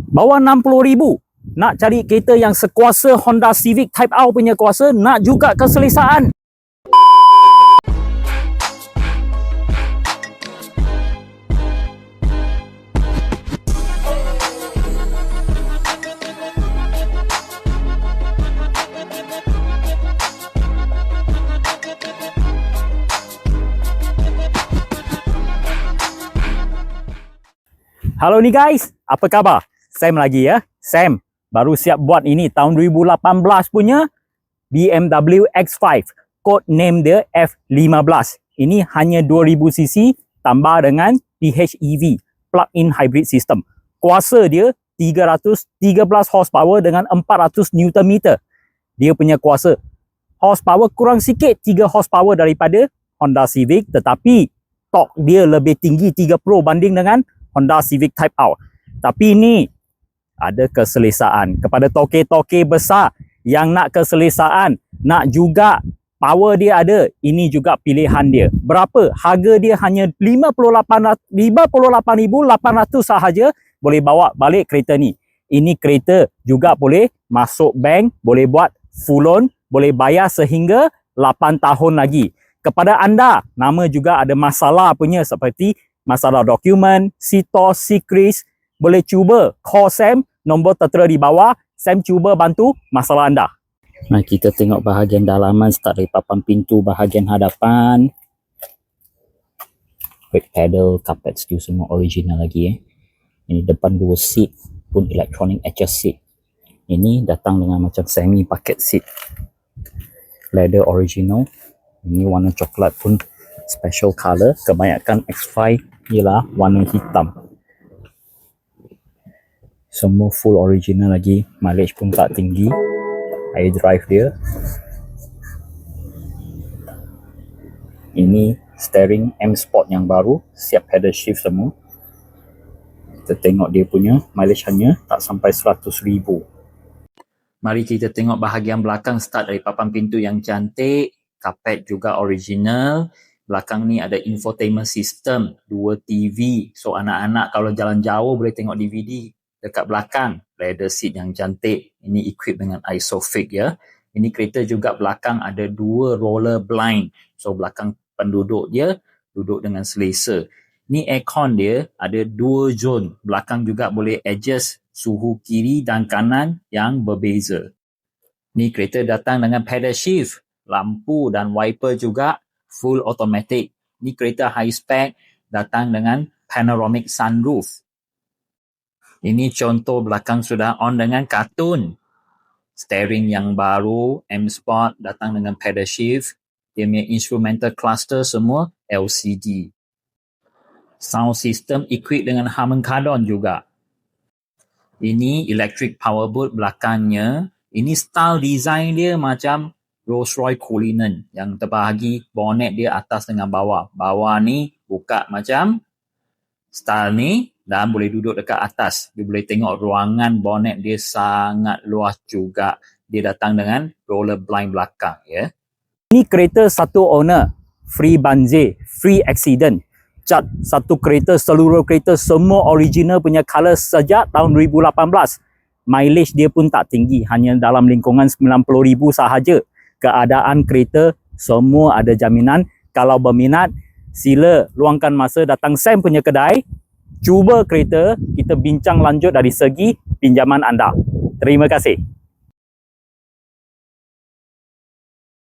bawah 60,000. Nak cari kereta yang sekuasa Honda Civic Type R punya kuasa, nak juga keselesaan. Halo nih guys, apa khabar? Sam lagi ya. Sam baru siap buat ini tahun 2018 punya BMW X5. Code name dia F15. Ini hanya 2000cc tambah dengan PHEV, plug-in hybrid system. Kuasa dia 313 horsepower dengan 400 Nm. Dia punya kuasa horsepower kurang sikit 3 horsepower daripada Honda Civic, tetapi torque dia lebih tinggi 30 banding dengan Honda Civic Type R. Tapi ini ada keselesaan kepada toke-toke besar yang nak keselesaan, nak juga power dia ada. Ini juga pilihan dia. Berapa? Harga dia hanya 58,800 sahaja, boleh bawa balik kereta ni. Ini kereta juga boleh masuk bank, boleh buat full loan, boleh bayar sehingga 8 tahun lagi. Kepada anda, nama juga ada masalah punya seperti masalah dokumen, SITOS, SIKRIS, boleh cuba call Sam, nombor tertera di bawah. Sam cuba bantu masalah anda. Mari kita tengok bahagian dalaman, start dari papan pintu bahagian hadapan. Brake pedal, carpet steel semua original lagi . Ini depan 2 seat pun electronic adjust seat. Ini datang dengan macam semi bucket seat. Leather original. Ini warna coklat pun special color. Kebanyakan X5 ialah warna hitam. Semua full original lagi. Mileage pun tak tinggi. Air drive dia. Ini steering M Sport yang baru. Siap pedal shift semua. Kita tengok dia punya mileage hanya tak sampai 100,000. Mari kita tengok bahagian belakang, start dari papan pintu yang cantik. Kapet juga original. Belakang ni ada infotainment system, 2 TV. So anak-anak kalau jalan jauh boleh tengok DVD dekat belakang. Leather seat yang cantik. Ini equip dengan ISOFIX ya. Ini kereta juga belakang ada 2 roller blind. So belakang penduduk dia duduk dengan selesa. Ni aircon dia ada 2 zone. Belakang juga boleh adjust suhu kiri dan kanan yang berbeza. Ni kereta datang dengan pedal shift, lampu dan wiper juga full automatic. Ni kereta high spec, datang dengan panoramic sunroof. Ini contoh belakang sudah on dengan kartun. Steering yang baru, M Sport, datang dengan pedal shift. Dia punya instrumental cluster semua LCD. Sound system equipped dengan Harman Kardon juga. Ini electric power boot belakangnya. Ini style design dia macam Rolls-Royce Cullinan yang terbahagi bonnet dia atas dengan bawah. Bawah ni buka macam style ni dan boleh duduk dekat atas. Dia boleh tengok ruangan bonnet dia sangat luas juga. Dia datang dengan roller blind belakang ya. Ini kereta satu owner, free banjir, free accident. Cat satu kereta, seluruh kereta semua original punya color sejak tahun 2018. Mileage dia pun tak tinggi, hanya dalam lingkungan 90,000 sahaja. Keadaan kereta semua ada jaminan. Kalau berminat, sila luangkan masa datang Sam punya kedai. Cuba kereta, kita bincang lanjut dari segi pinjaman anda. Terima kasih.